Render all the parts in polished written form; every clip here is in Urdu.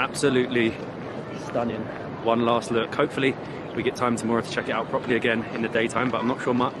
Absolutely stunning. One last look. Hopefully we get time tomorrow to check it out properly again in the daytime, but I'm not sure much.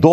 2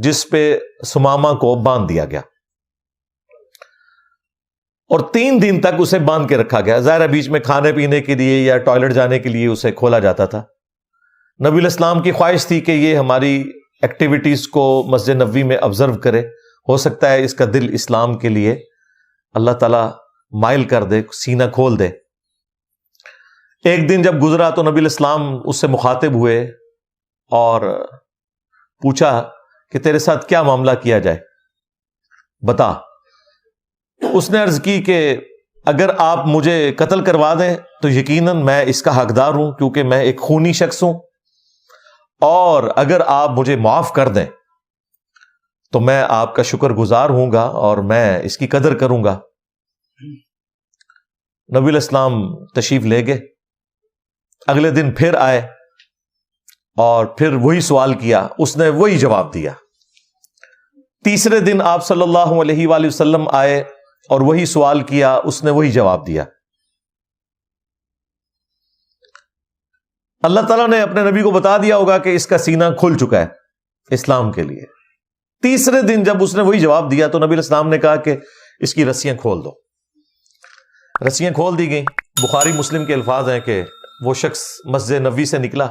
جس پہ سمامہ کو باندھ دیا گیا اور 3 دن تک اسے باندھ کے رکھا گیا. ظاہر ہے بیچ میں کھانے پینے کے لیے یا ٹوائلٹ جانے کے لیے اسے کھولا جاتا تھا. نبی علیہ السلام کی خواہش تھی کہ یہ ہماری ایکٹیویٹیز کو مسجد نبوی میں آبزرو کرے. ہو سکتا ہے اس کا دل اسلام کے لیے اللہ تعالیٰ مائل کر دے, سینہ کھول دے. ایک دن جب گزرا تو نبی علیہ السلام اس سے مخاطب ہوئے اور پوچھا کہ تیرے ساتھ کیا معاملہ کیا جائے, بتا. اس نے عرض کی کہ اگر آپ مجھے قتل کروا دیں تو یقیناً میں اس کا حقدار ہوں کیونکہ میں ایک خونی شخص ہوں, اور اگر آپ مجھے معاف کر دیں تو میں آپ کا شکر گزار ہوں گا اور میں اس کی قدر کروں گا. نبی علیہ السلام تشریف لے گئے. اگلے دن پھر آئے اور پھر وہی سوال کیا, اس نے وہی جواب دیا. تیسرے دن آپ صلی اللہ علیہ وآلہ وسلم آئے اور وہی سوال کیا, اس نے وہی جواب دیا. اللہ تعالیٰ نے اپنے نبی کو بتا دیا ہوگا کہ اس کا سینہ کھل چکا ہے اسلام کے لیے. تیسرے دن جب اس نے وہی جواب دیا تو نبی علیہ السلام نے کہا کہ اس کی رسیاں کھول دو. رسیاں کھول دی گئیں. بخاری مسلم کے الفاظ ہیں کہ وہ شخص مسجد نبوی سے نکلا,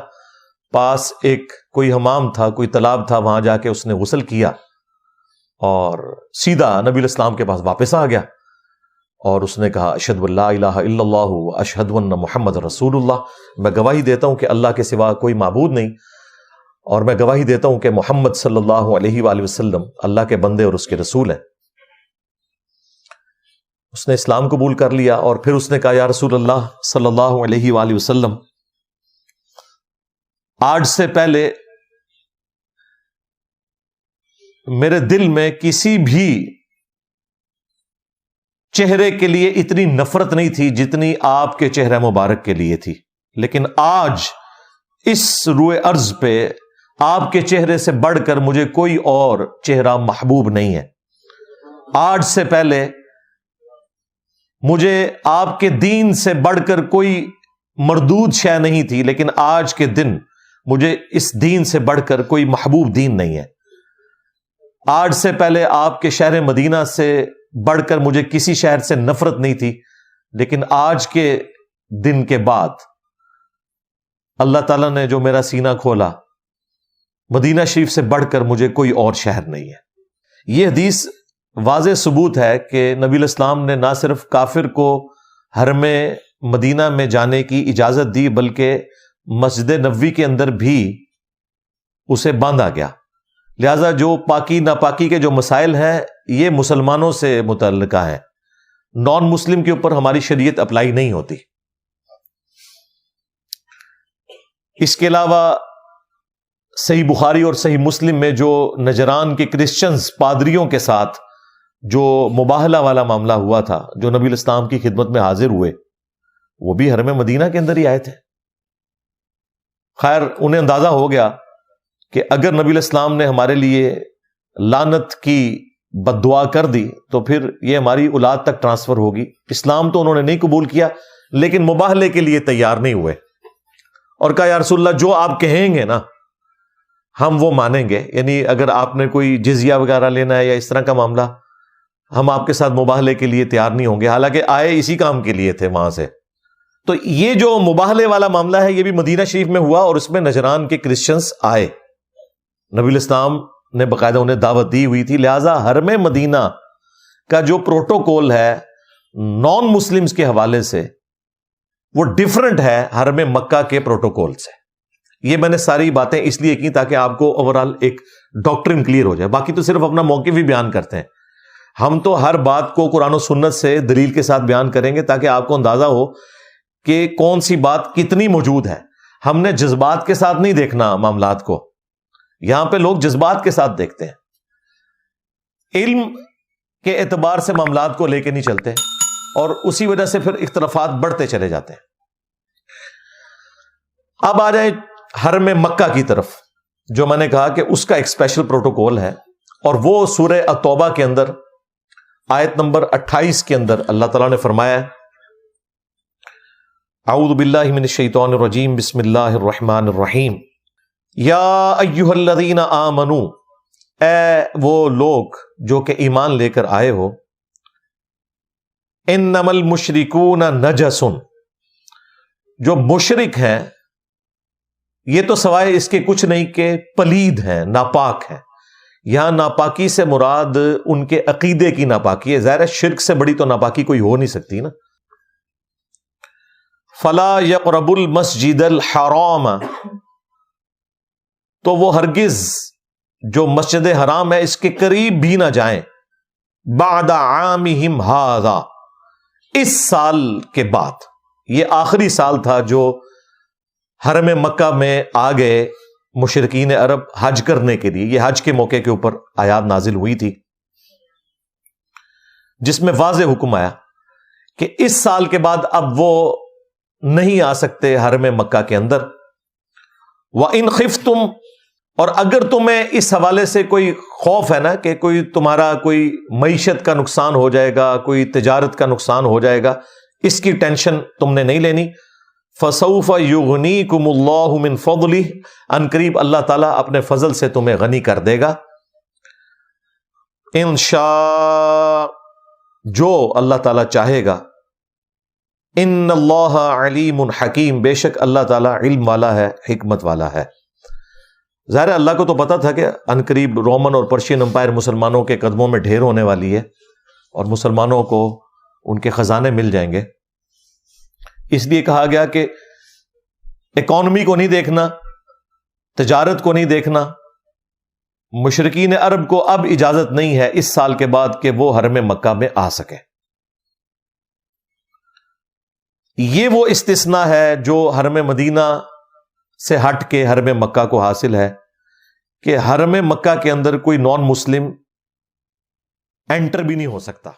پاس ایک کوئی حمام تھا, کوئی تالاب تھا, وہاں جا کے اس نے غسل کیا اور سیدھا نبی علیہ السلام کے پاس واپس آ گیا اور اس نے کہا اشہد ان لا الہ الا اللہ و اشہد ان محمد رسول اللہ, میں گواہی دیتا ہوں کہ اللہ کے سوا کوئی معبود نہیں اور میں گواہی دیتا ہوں کہ محمد صلی اللہ علیہ وآلہ وسلم اللہ کے بندے اور اس کے رسول ہیں. اس نے اسلام قبول کر لیا اور پھر اس نے کہا یا رسول اللہ صلی اللہ علیہ وآلہ وسلم, آج سے پہلے میرے دل میں کسی بھی چہرے کے لیے اتنی نفرت نہیں تھی جتنی آپ کے چہرہ مبارک کے لیے تھی, لیکن آج اس روئے ارض پہ آپ کے چہرے سے بڑھ کر مجھے کوئی اور چہرہ محبوب نہیں ہے. آج سے پہلے مجھے آپ کے دین سے بڑھ کر کوئی مردود شے نہیں تھی, لیکن آج کے دن مجھے اس دین سے بڑھ کر کوئی محبوب دین نہیں ہے. آج سے پہلے آپ کے شہر مدینہ سے بڑھ کر مجھے کسی شہر سے نفرت نہیں تھی, لیکن آج کے دن کے بعد اللہ تعالیٰ نے جو میرا سینہ کھولا, مدینہ شریف سے بڑھ کر مجھے کوئی اور شہر نہیں ہے. یہ حدیث واضح ثبوت ہے کہ نبی علیہ السلام نے نہ صرف کافر کو حرم مدینہ میں جانے کی اجازت دی بلکہ مسجد نبوی کے اندر بھی اسے باندھا گیا. لہذا جو پاکی ناپاکی کے جو مسائل ہیں یہ مسلمانوں سے متعلقہ ہیں, نان مسلم کے اوپر ہماری شریعت اپلائی نہیں ہوتی. اس کے علاوہ صحیح بخاری اور صحیح مسلم میں جو نجران کے کرسچنز پادریوں کے ساتھ جو مباہلہ والا معاملہ ہوا تھا, جو نبی علیہ السلام کی خدمت میں حاضر ہوئے, وہ بھی حرم مدینہ کے اندر ہی آئے تھے. خیر انہیں اندازہ ہو گیا کہ اگر نبی علیہ السلام نے ہمارے لیے لعنت کی بد دعا کر دی تو پھر یہ ہماری اولاد تک ٹرانسفر ہوگی. اسلام تو انہوں نے نہیں قبول کیا لیکن مباہلے کے لیے تیار نہیں ہوئے اور کہا یا رسول اللہ جو آپ کہیں گے نا ہم وہ مانیں گے, یعنی اگر آپ نے کوئی جزیہ وغیرہ لینا ہے یا اس طرح کا معاملہ, ہم آپ کے ساتھ مباہلے کے لیے تیار نہیں ہوں گے. حالانکہ آئے اسی کام کے لیے تھے وہاں سے. تو یہ جو مباہلے والا معاملہ ہے یہ بھی مدینہ شریف میں ہوا اور اس میں نجران کے کرسچنز آئے. نبی علیہ السلام نے باقاعدہ انہیں دعوت دی ہوئی تھی. لہٰذا حرم مدینہ کا جو پروٹوکول ہے نان مسلمز کے حوالے سے وہ ڈیفرنٹ ہے حرم مکہ کے پروٹوکول سے. یہ میں نے ساری باتیں اس لیے کی تاکہ آپ کو اوورال ایک ڈاکٹرن کلیئر ہو جائے. باقی تو صرف اپنا موقف ہی بیان کرتے ہیں. ہم تو ہر بات کو قرآن و سنت سے دلیل کے ساتھ بیان کریں گے تاکہ آپ کو اندازہ ہو کہ کون سی بات کتنی موجود ہے. ہم نے جذبات کے ساتھ نہیں دیکھنا معاملات کو. یہاں پہ لوگ جذبات کے ساتھ دیکھتے ہیں, علم کے اعتبار سے معاملات کو لے کے نہیں چلتے اور اسی وجہ سے پھر اختلافات بڑھتے چلے جاتے ہیں. اب آ جائیں حرم مکہ کی طرف, جو میں نے کہا کہ اس کا ایک اسپیشل پروٹوکول ہے اور وہ سورہ التوبہ کے اندر آیت نمبر 28 کے اندر اللہ تعالیٰ نے فرمایا اعوذ باللہ من الشیطان الرجیم بسم اللہ الرحمن الرحیم یا ایھا الذین آمنوا اے وہ لوگ جو کہ ایمان لے کر آئے ہو، انما المشرکون نجس، جو مشرک ہیں یہ تو سوائے اس کے کچھ نہیں کہ پلید ہیں، ناپاک ہیں۔ یہاں ناپاکی سے مراد ان کے عقیدے کی ناپاکی ہے، ظاہر ہے شرک سے بڑی تو ناپاکی کوئی ہو نہیں سکتی نا۔ فلا یقربوا المسجد الحرام، تو وہ ہرگز جو مسجد حرام ہے اس کے قریب بھی نہ جائیں، بعد عامہم ھذا، اس سال کے بعد، یہ آخری سال تھا جو حرم مکہ میں آ گئے مشرکین عرب حج کرنے کے لیے۔ یہ حج کے موقع کے اوپر آیات نازل ہوئی تھی جس میں واضح حکم آیا کہ اس سال کے بعد اب وہ نہیں آ سکتے حرم مکہ کے اندر۔ وَإِنْ خِفْتُمْ، اور اگر تمہیں اس حوالے سے کوئی خوف ہے نا کہ کوئی تمہارا کوئی معیشت کا نقصان ہو جائے گا، کوئی تجارت کا نقصان ہو جائے گا، اس کی ٹینشن تم نے نہیں لینی۔ فَسَوْفَ يُغْنِيكُمُ اللَّهُ مِنْ فَضْلِهِ، ان قریب اللہ تعالیٰ اپنے فضل سے تمہیں غنی کر دے گا۔ ان شاء، جو اللہ تعالیٰ چاہے گا۔ ان اللہ علیم حکیم، بے شک اللہ تعالیٰ علم والا ہے، حکمت والا ہے۔ ظاہر ہے اللہ کو تو پتا تھا کہ ان قریب رومن اور پرشین امپائر مسلمانوں کے قدموں میں ڈھیر ہونے والی ہے اور مسلمانوں کو ان کے خزانے مل جائیں گے، اس لیے کہا گیا کہ اکانومی کو نہیں دیکھنا، تجارت کو نہیں دیکھنا۔ مشرکین عرب کو اب اجازت نہیں ہے اس سال کے بعد کہ وہ حرم مکہ میں آ سکے۔ یہ وہ استثناء ہے جو حرم مدینہ سے ہٹ کے حرم مکہ کو حاصل ہے کہ حرم مکہ کے اندر کوئی نان مسلم انٹر بھی نہیں ہو سکتا۔